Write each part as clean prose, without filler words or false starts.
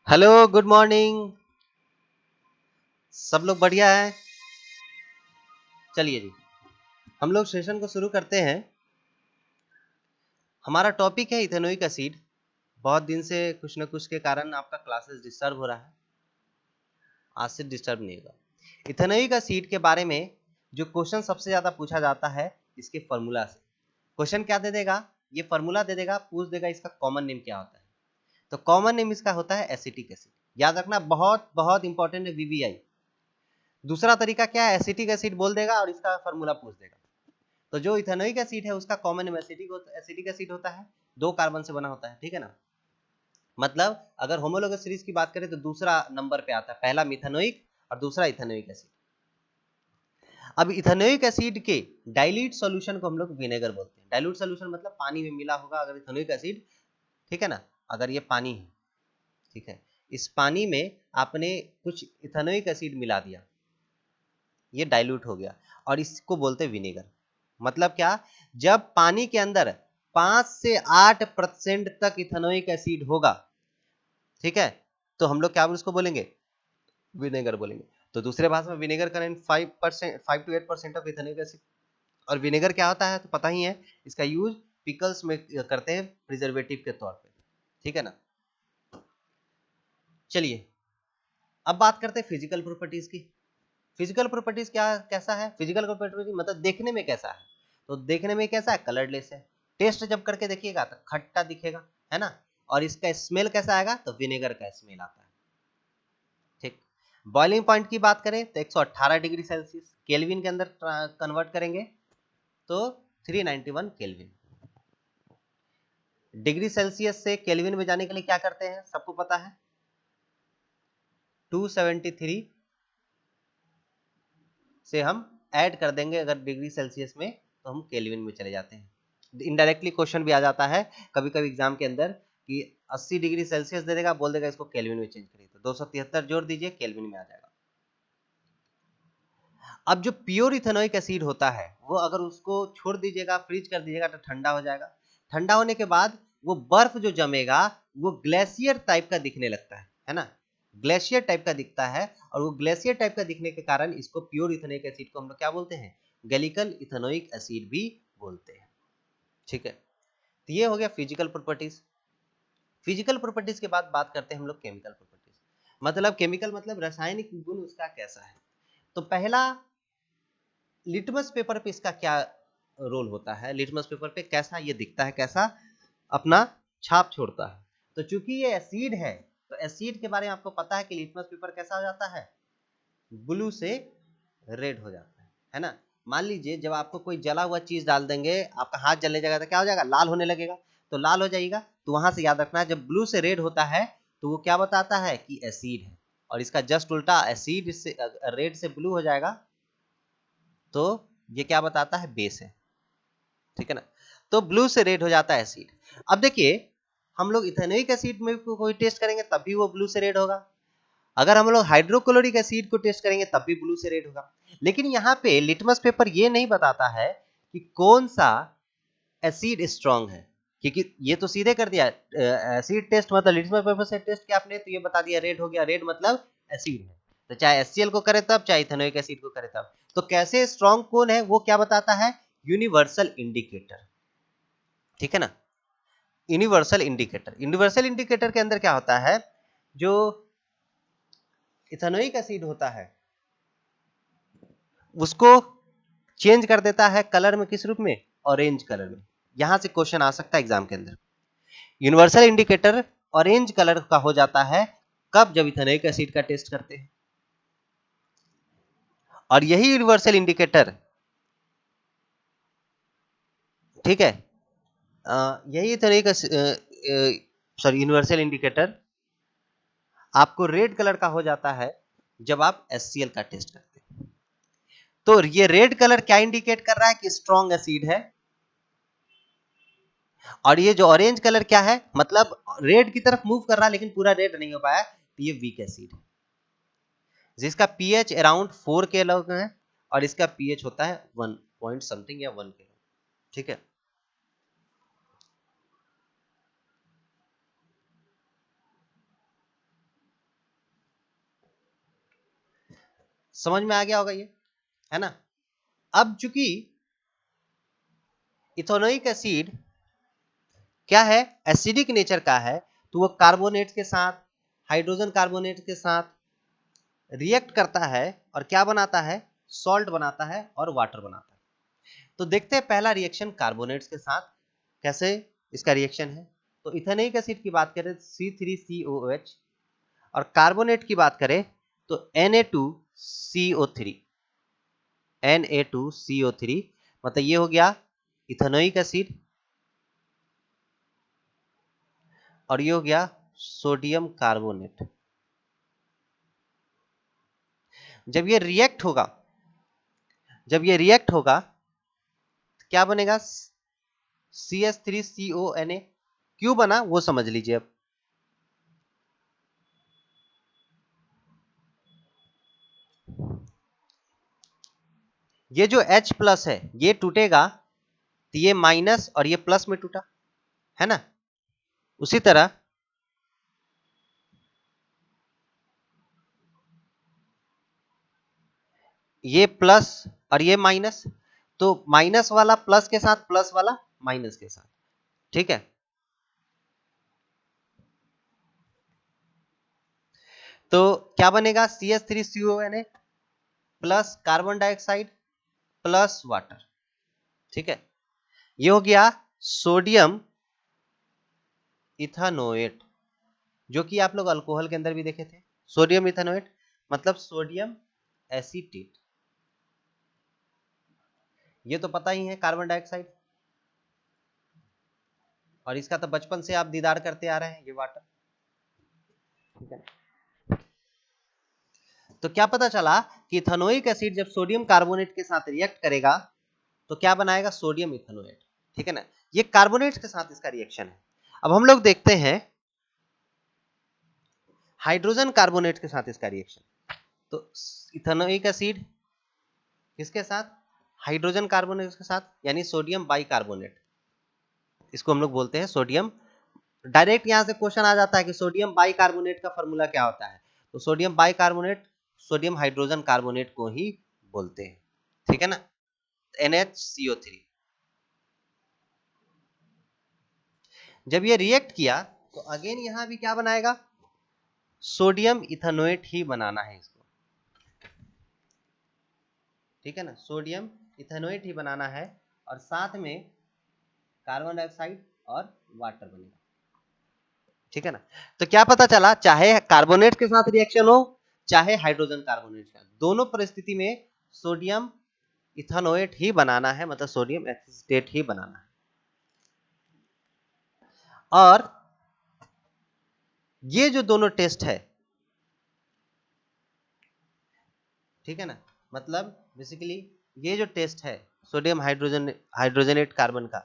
Hello, good morning. सब लोग बढ़िया है। चलिए जी, हम लोग सेशन को शुरू करते हैं। हमारा टॉपिक है इथेनोइक एसिड। बहुत दिन से कुछ न कुछ के कारण आपका क्लासेस डिस्टर्ब हो रहा है। आज से डिस्टर्ब नहीं होगा। इथेनोइक एसिड के बारे में जो क्वेश्चन सबसे ज्यादा पूछा जाता है इसके फॉर्मूला से। क्वेश्चन क्या दे देगा? ये फॉर्मूला दे देगा, पूछ देगा इसका कॉमन नेम क्या होता है। तो कॉमन नेम इसका होता है एसिटिक एसिड। याद रखना, बहुत बहुत इंपॉर्टेंट है वीवीआई। दूसरा तरीका क्या है? एसिटिक एसिड बोल देगा और इसका फॉर्मूला पूछ देगा। तो जो इथेनोइक एसिड है उसका कॉमन नेम एसिटिक एसिड होता है। 2 कार्बन से बना होता है, ठीक है ना। मतलब अगर होमोलोगस सीरीज की बात करें तो दूसरा नंबर पे आता है, पहला मिथेनोइक और दूसरा इथेनोइक एसिड। अब इथेनोइक एसिड के डाइल्यूट सॉल्यूशन को हम लोग विनेगर बोलते हैं। डाइल्यूट सॉल्यूशन मतलब पानी में मिला होगा अगर इथेनोइक एसिड, ठीक है ना। अगर ये पानी है, ठीक है, इस पानी में आपने कुछ इथेनोइक एसिड मिला दिया, ये डाइल्यूट हो गया और इसको बोलते हैं विनेगर। मतलब क्या? जब पानी के अंदर 5 से 8% तक इथेनोइक एसिड होगा, ठीक है, तो हम लोग क्या उसको बोलेंगे? विनेगर बोलेंगे। तो दूसरे भाषा में vinegar current 5%, 5 to 8% of ethanoic acid. और विनेगर क्या होता है तो पता ही है, इसका यूज पिकल्स में करते हैं प्रिजर्वेटिव के तौर पे, ठीक है ना। चलिए अब बात करते हैं फिजिकल प्रॉपर्टीज की। फिजिकल प्रॉपर्टीज क्या कैसा है? फिजिकल प्रॉपर्टीज मतलब देखने में कैसा है। तो देखने में कैसा है? कलरलेस है। टेस्ट जब करके देखिएगा तो खट्टा दिखेगा, है ना। और इसका स्मेल कैसा आएगा? तो विनेगर का स्मेल आता है, ठीक। बॉइलिंग पॉइंट की बात करें तो 118 डिग्री सेल्सियस, केल्विन के अंदर कन्वर्ट करेंगे तो 391 केल्विन। डिग्री सेल्सियस से केल्विन में जाने के लिए क्या करते हैं? सबको पता है, 273 से हम ऐड कर देंगे अगर डिग्री सेल्सियस में, तो हम केल्विन में चले जाते हैं। इनडायरेक्टली क्वेश्चन भी आ जाता है कभी कभी एग्जाम के अंदर कि 80 डिग्री सेल्सियस दे देगा, बोल देगा इसको केल्विन में चेंज करिए, तो 273 जोड़ दीजिए, केल्विन में आ जाएगा। अब जो प्योर इथेनोइक एसिड होता है वो अगर उसको छोड़ दीजिएगा, फ्रीज कर दीजिएगा तो ठंडा हो जाएगा। ठंडा होने के बाद वो बर्फ जो जमेगा वो ग्लेशियर टाइप का दिखने लगता है ना। ग्लेशियर टाइप का दिखता है और वो ग्लेशियर टाइप का दिखने के कारण इसको प्योर इथेनोइक एसिड को हम लोग क्या बोलते हैं? गैलिकल इथेनोइक एसिड भी बोलते हैं, ठीक है। तो ये हो गया फिजिकल प्रॉपर्टीज। फिजिकल प्रॉपर्टीज के बाद बात करते हैं हम लोग केमिकल प्रॉपर्टीज। मतलब केमिकल मतलब रासायनिक गुण उसका कैसा है। तो पहला, लिटमस पेपर पे इसका क्या रोल होता है? लिटमस पेपर पे कैसा ये दिखता है, कैसा अपना छाप छोड़ता है। तो चूंकि ये एसिड है, तो एसिड के बारे में आपको पता है कि लिटमस पेपर कैसा हो जाता है? ब्लू से रेड हो जाता है ना। मान लीजिए जब आपको कोई जला हुआ चीज डाल देंगे, आपका हाथ जलने जाएगा तो क्या हो जाएगा? लाल होने लगेगा। तो लाल हो जाएगा, तो वहां से याद रखना है जब ब्लू से रेड होता है तो वो क्या बताता है कि एसिड है। और इसका जस्ट उल्टा, एसिड से रेड से ब्लू हो जाएगा तो ये क्या बताता है? बेस है, ठीक है ना। तो ब्लू से रेड हो जाता है एसिड। अब देखिए, हम लोग इथेनोइक एसिड में कोई टेस्ट करेंगे तब भी वो ब्लू से रेड होगा। अगर हम लोग हाइड्रोक्लोरिक एसिड को टेस्ट करेंगे तब भी ब्लू से रेड होगा। लेकिन यहाँ पे लिटमस पेपर ये नहीं बताता है कि कौन सा एसिड स्ट्रांग है, क्योंकि ये तो सीधे कर दिया एसिड टेस्ट, मतलब लिटमस पेपर से टेस्ट किया आपने तो ये बता दिया रेड हो गया। रेड मतलब एसिड है। तो चाहे एचसीएल को करे तब, चाहे इथेनोइक एसिड को करे तब। तो कैसे स्ट्रांग कौन है वो क्या बताता है? यूनिवर्सल इंडिकेटर, ठीक है ना। यूनिवर्सल इंडिकेटर, यूनिवर्सल इंडिकेटर के अंदर क्या होता है? जो इथेनोइक एसिड होता है उसको चेंज कर देता है कलर में। किस रूप में? ऑरेंज कलर में। यहां से क्वेश्चन आ सकता है एग्जाम के अंदर। यूनिवर्सल इंडिकेटर ऑरेंज कलर का हो जाता है कब? जब इथेनोइक एसिड का टेस्ट करते हैं। और यही यूनिवर्सल इंडिकेटर, ठीक है, यही इथेनोइक सॉरी यूनिवर्सल इंडिकेटर आपको रेड कलर का हो जाता है जब आप एचसीएल का टेस्ट करते हैं। तो ये रेड कलर क्या इंडिकेट कर रहा है? कि स्ट्रॉन्ग एसिड है। और ये जो ऑरेंज कलर क्या है? मतलब रेड की तरफ मूव कर रहा है लेकिन पूरा रेड नहीं हो पाया, तो ये वीक एसिड है जिसका पीएच अराउंड 4 के लग है और इसका पीएच होता है 1 पॉइंट समथिंग या 1 के, ठीक है। समझ में आ गया होगा ये, है ना। अब चूंकि इथेनोइक एसिड क्या है, एसिडिक नेचर का है, तो वो कार्बोनेट के साथ, हाइड्रोजन कार्बोनेट के साथ रिएक्ट करता है और क्या बनाता है, सॉल्ट बनाता है और वाटर बनाता है। तो देखते हैं पहला रिएक्शन कार्बोनेट्स के साथ कैसे इसका रिएक्शन है। तो इथेनोइक एसिड की बात करें C3COOH, और कार्बोनेट की बात करें तो Na2CO3, Na2CO3, मतलब ये हो गया इथेनोइक एसिड और ये हो गया सोडियम कार्बोनेट। जब ये रिएक्ट होगा, जब ये रिएक्ट होगा तो क्या बनेगा, CH3CONA। क्यों बना वो समझ लीजिए। अब ये जो H प्लस है ये टूटेगा तो ये माइनस और ये प्लस में टूटा, है ना। उसी तरह ये प्लस और ये माइनस, तो माइनस वाला प्लस के साथ, प्लस वाला माइनस के साथ, ठीक है। तो क्या बनेगा, CH3CONA plus carbon dioxide plus water, ठीक है। ये हो गया सोडियम इथानोएट, जो कि आप लोग अल्कोहल के अंदर भी देखे थे। सोडियम इथानोएट मतलब सोडियम एसीटेट, ये तो पता ही है कार्बन डाइऑक्साइड, और इसका तो बचपन से आप दीदार करते आ रहे हैं, ये वाटर, ठीक है। तो क्या पता चला कि इथेनोइक एसिड जब सोडियम कार्बोनेट के साथ रिएक्ट करेगा तो क्या बनाएगा, सोडियम इथेनोएट, ठीक है ना। ये कार्बोनेट के साथ इसका रिएक्शन है। अब हम लोग देखते हैं हाइड्रोजन कार्बोनेट के साथ इसका रिएक्शन। तो इथेनोइक एसिड किसके साथ, हाइड्रोजन कार्बोनेट के साथ, यानी सोडियम बाइकार्बोनेट, इसको हम लोग बोलते हैं सोडियम। डायरेक्ट यहां से क्वेश्चन आ जाता है कि सोडियम बाइकार्बोनेट का फॉर्मूला क्या होता है, तो sodium bicarbonate sodium hydrogen carbonate को ही बोलते हैं, ठीक है ना, NHCO3। जब ये रिएक्ट किया तो अगेन यहां भी क्या बनाएगा, सोडियम इथेनोएट ही बनाना है इसको, ठीक है ना, सोडियम इथेनोएट ही बनाना है, और साथ में कार्बन डाइऑक्साइड और वाटर बनेगा, ठीक है ना। तो क्या पता चला, चाहे कार्बोनेट के साथ रिएक्शन हो चाहे हाइड्रोजन कार्बोनेट का, दोनों परिस्थिति में सोडियम इथेनोएट ही बनाना है, मतलब सोडियम एसिटेट ही बनाना है। और ये जो दोनों टेस्ट है, ठीक है ना, मतलब बेसिकली ये जो टेस्ट है सोडियम हाइड्रोजनेट कार्बन का,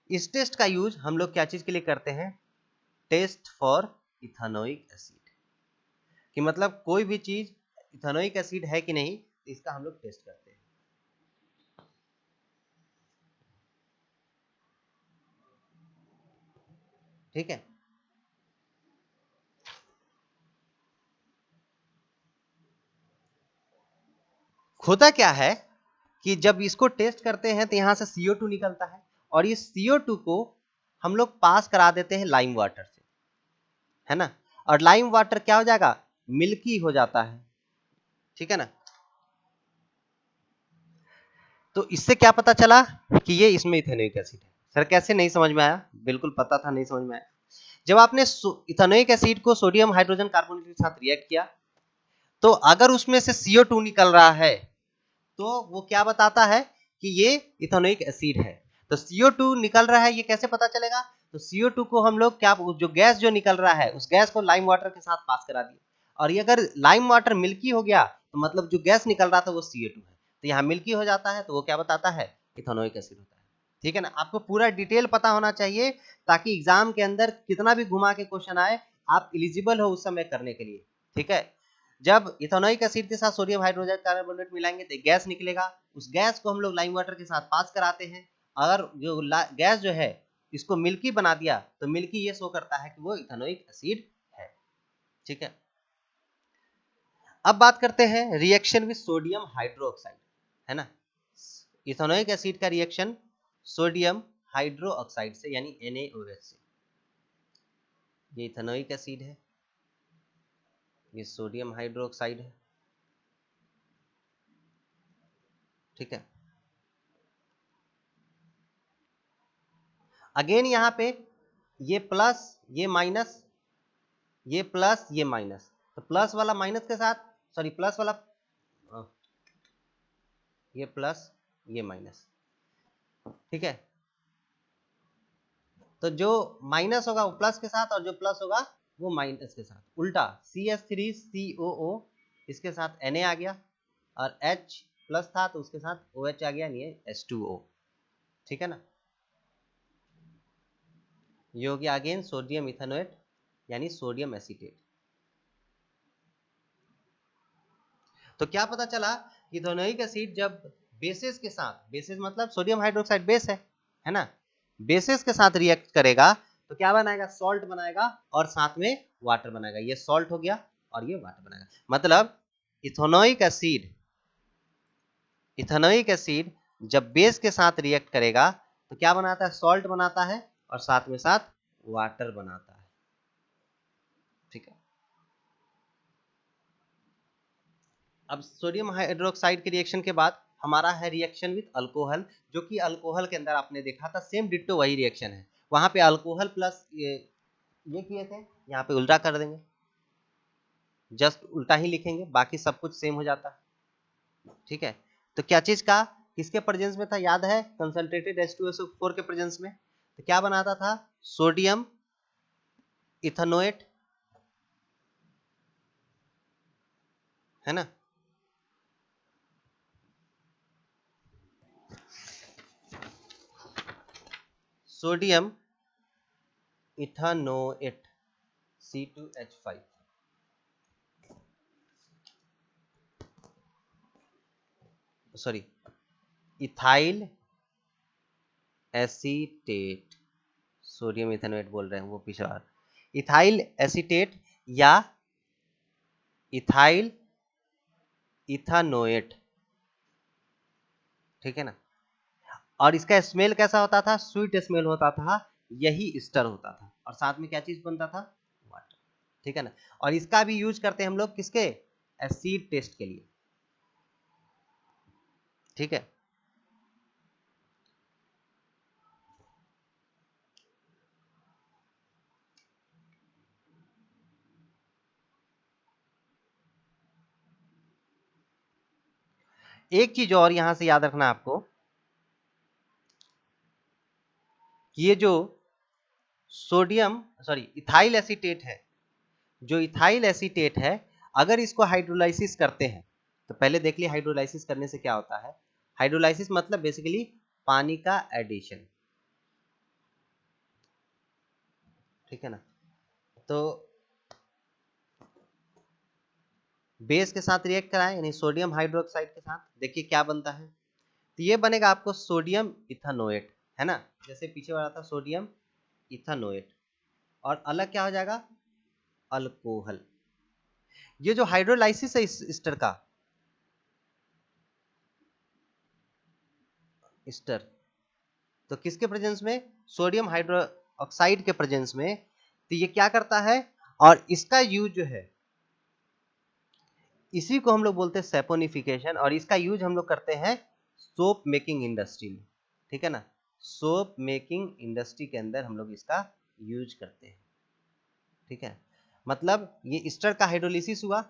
इस टेस्ट का यूज हम लोग क्या चीज के लिए करते हैं, टेस्ट फॉर इथेनोइक एसिड, कि मतलब कोई भी चीज इथेनोइक एसिड है कि नहीं, इसका हम लोग टेस्ट करते हैं, ठीक है। होता क्या है कि जब इसको टेस्ट करते हैं तो यहां से CO2 निकलता है, और इस CO2 को हम लोग पास करा देते हैं लाइम वाटर से, है ना, और लाइम वाटर क्या हो जाएगा, मिल्की हो जाता है, ठीक है ना। तो इससे क्या पता चला कि ये इसमें इथेनोइक एसिड है। सर कैसे, नहीं समझ में आया, बिल्कुल पता था नहीं समझ में आया। जब आपने इथेनोइक एसिड को सोडियम हाइड्रोजन कार्बोनेट के साथ रिएक्ट किया, तो अगर उसमें से CO2 निकल रहा है तो वो क्या बताता है कि ये इथेनोइक एसिड है। तो CO2 निकल रहा है, ये कैसे पता चलेगा, तो CO2 को हम लोग क्या, जो गैस जो निकल रहा है उस गैस को लाइम वाटर के साथ पास करा दिया, और ये अगर लाइम वाटर मिल्की हो गया तो मतलब जो गैस निकल रहा था वो CO2 है, तो यहाँ मिल्की हो जाता है, तो वो क्या बताता है, इथेनोइक एसिड होता है, ठीक है ना। आपको पूरा डिटेल पता होना चाहिए ताकि एग्जाम के अंदर कितना भी घुमा के क्वेश्चन आए आप एलिजिबल हो उस समय करने के लिए, ठीक है। जब इथेनोइक एसिड के साथ सोडियम हाइड्रोजन कार्बोनेट मिलाएंगे तो गैस निकलेगा, उस गैस को हम लोग लाइम वाटर के साथ पास कराते हैं, अगर जो गैस जो है इसको मिल्की बना दिया तो मिल्की ये शो करता है कि वो इथेनोइक एसिड है, ठीक है। अब बात करते हैं रिएक्शन विद सोडियम हाइड्रोक्साइड, है ना। इथेनोइक एसिड का रिएक्शन सोडियम हाइड्रोक्साइड से यानी NaOH से। ये इथेनोइक एसिड है, ये सोडियम हाइड्रोक्साइड है, ठीक है। अगेन यहाँ पे ये प्लस ये माइनस, ये प्लस ये माइनस, तो प्लस वाला माइनस के साथ, सॉरी प्लस वाला, ये प्लस ये माइनस, ठीक है। तो जो माइनस होगा वो प्लस के साथ और जो प्लस होगा वो माइनस के साथ, उल्टा CH3COO इसके साथ Na आ गया और H प्लस था तो उसके साथ OH आ गया, नहीं H2O, ठीक है ना। ये हो गया अगेन सोडियम इथेनोएट यानी सोडियम एसीटेट। तो क्या पता चला, इथेनोइक एसिड जब बेसिस के साथ, बेसिस मतलब सोडियम हाइड्रोक्साइड बेस है ना, बेसिस के साथ रिएक्ट करेगा तो क्या बनाएगा, सॉल्ट बनाएगा और साथ में वाटर बनाएगा। ये सॉल्ट हो गया और ये वाटर बनाएगा। मतलब इथेनोइक एसिड जब बेस के साथ रिएक्ट करेगा तो क्या बनाता है, सॉल्ट बनाता है और साथ में साथ वाटर बनाता है, ठीक है। अब सोडियम हाइड्रोक्साइड के रिएक्शन के बाद हमारा है रिएक्शन विद अल्कोहल, जो कि अल्कोहल के अंदर आपने देखा था सेम डिट्टो वही रिएक्शन है। वहां पे अल्कोहल प्लस ये किए थे, यहाँ पे उल्टा कर देंगे, जस्ट उल्टा ही लिखेंगे, बाकी सब कुछ सेम हो जाता है, ठीक है। तो क्या चीज का, किसके प्रेजेंस में था, याद है, कंसंट्रेटेड H2SO4 के प्रेजेंस में। तो क्या बनाता था, सोडियम इथेनोएट, है ना। Sodium ethanoate C2H5, sorry ethyl acetate, sodium ethanoate बोल रहे हैं वो पीछे, इथाइल एसीटेट या इथाइल इथेनोएट, ठीक है ना। और इसका स्मेल कैसा होता था, स्वीट स्मेल होता था, यही ईस्टर होता था और साथ में क्या चीज बनता था, वाटर, ठीक है ना। और इसका भी यूज करते हैं हम लोग किसके, एसिड टेस्ट के लिए, ठीक है। एक चीज और यहां से याद रखना आपको, ये जो सोडियम सॉरी इथाइल एसीटेट है, जो इथाइल एसीटेट है, अगर इसको हाइड्रोलाइसिस करते हैं तो पहले देख लिया हाइड्रोलाइसिस करने से क्या होता है। हाइड्रोलाइसिस मतलब बेसिकली पानी का एडिशन, ठीक है ना। तो बेस के साथ रिएक्ट कराएं यानी सोडियम हाइड्रोक्साइड के साथ, देखिए क्या बनता है। तो ये बनेगा आपको सोडियम इथेनोएट, है ना, जैसे पीछे वाला था सोडियम इथेनोएट, और अलग क्या हो जाएगा, अल्कोहल। ये जो हाइड्रोलाइसिस है इस ईस्टर का, ईस्टर तो किसके प्रेजेंस में, सोडियम हाइड्रोक्साइड के प्रेजेंस में, तो ये क्या करता है, और इसका यूज जो है, इसी को हम लोग बोलते हैं सेपोनिफिकेशन, और इसका यूज हम लोग करते हैं सोप मेकिंग इंडस्ट्री में, ठीक है ना। सोप मेकिंग इंडस्ट्री के अंदर हम लोग इसका यूज करते हैं, ठीक है। मतलब ये ईस्टर का हाइड्रोलिसिस हुआ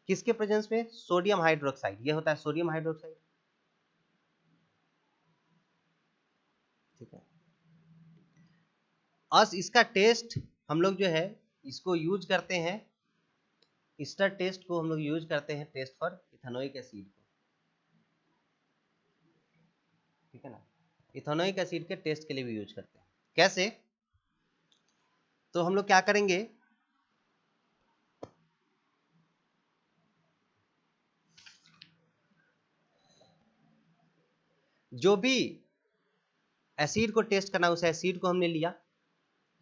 किसके प्रेजेंस में, सोडियम हाइड्रोक्साइड, ये होता है सोडियम हाइड्रोक्साइड, ठीक है। और इसका टेस्ट हम लोग जो है इसको यूज करते हैं, ईस्टर टेस्ट को हम लोग यूज करते हैं टेस्ट फॉर इथेनोइक एसिड को, ठीक है ना। इथेनोइक एसिड के टेस्ट के लिए भी यूज करते हैं, कैसे, तो हम लोग क्या करेंगे, जो भी एसिड को टेस्ट करना, उस एसिड को हमने लिया,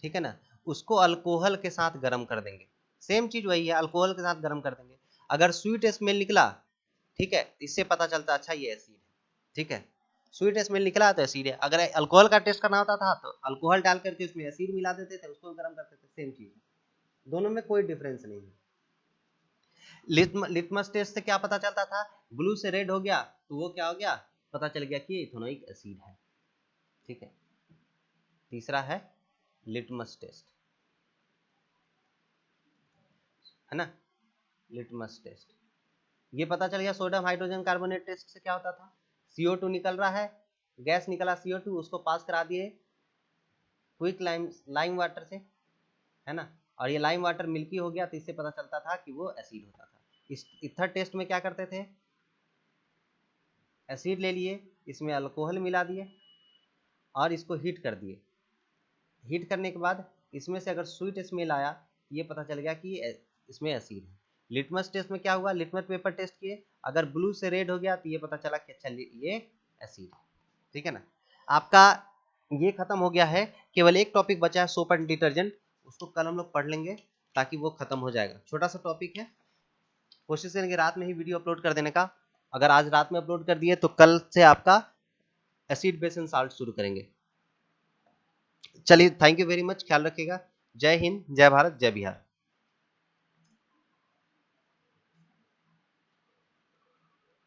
ठीक है ना, उसको अल्कोहल के साथ गर्म कर देंगे, सेम चीज वही है, अल्कोहल के साथ गर्म कर देंगे। अगर स्वीट स्मेल निकला, ठीक है, इससे पता चलता अच्छा ये एसिड है, ठीक है, स्वीट स्मेल निकला तो एसिड है। अगर अल्कोहल का टेस्ट करना होता था तो अल्कोहल डाल करके उसमें एसिड मिला देते थे, उसको गर्म करते थे, सेम चीज, दोनों में कोई डिफरेंस नहीं है। लिटमस टेस्ट से क्या पता चलता था, ब्लू से रेड हो गया तो वो क्या हो गया, पता चल गया कि इथेनोइक एसिड है, ठीक है। तीसरा है लिटमस टेस्ट, है ना, लिटमस टेस्ट, ये पता चल गया। सोडियम हाइड्रोजन कार्बोनेट टेस्ट से क्या होता था, CO2 निकल रहा है, गैस निकला CO2, उसको पास करा दिए क्विक लाइम वाटर से, है ना, और ये लाइम वाटर मिल्की हो गया तो इससे पता चलता था कि वो एसिड होता था। इस ईथर टेस्ट में क्या करते थे, एसिड ले लिए, इसमें अल्कोहल मिला दिए और इसको हीट कर दिए, हीट करने के बाद इसमें से अगर स्वीट स्मेल आया तो ये पता चल गया कि इसमें एसिड है। लिटमस टेस्ट में क्या हुआ, लिटमस पेपर टेस्ट किए, अगर ब्लू से रेड हो गया तो ये पता चला कि अच्छा ये एसिड है, ठीक है ना। आपका ये खत्म हो गया है, केवल एक टॉपिक बचा है, सोप एंड डिटर्जेंट, उसको कल हम लोग पढ़ लेंगे ताकि वो खत्म हो जाएगा। छोटा सा टॉपिक है, कोशिश करेंगे रात में ही वीडियो अपलोड कर देने का। अगर आज रात में अपलोड कर दिए तो कल से आपका एसिड बेस एंड साल्ट शुरू करेंगे। चलिए, थैंक यू वेरी मच, ख्याल रखिएगा। जय हिंद, जय भारत, जय बिहार।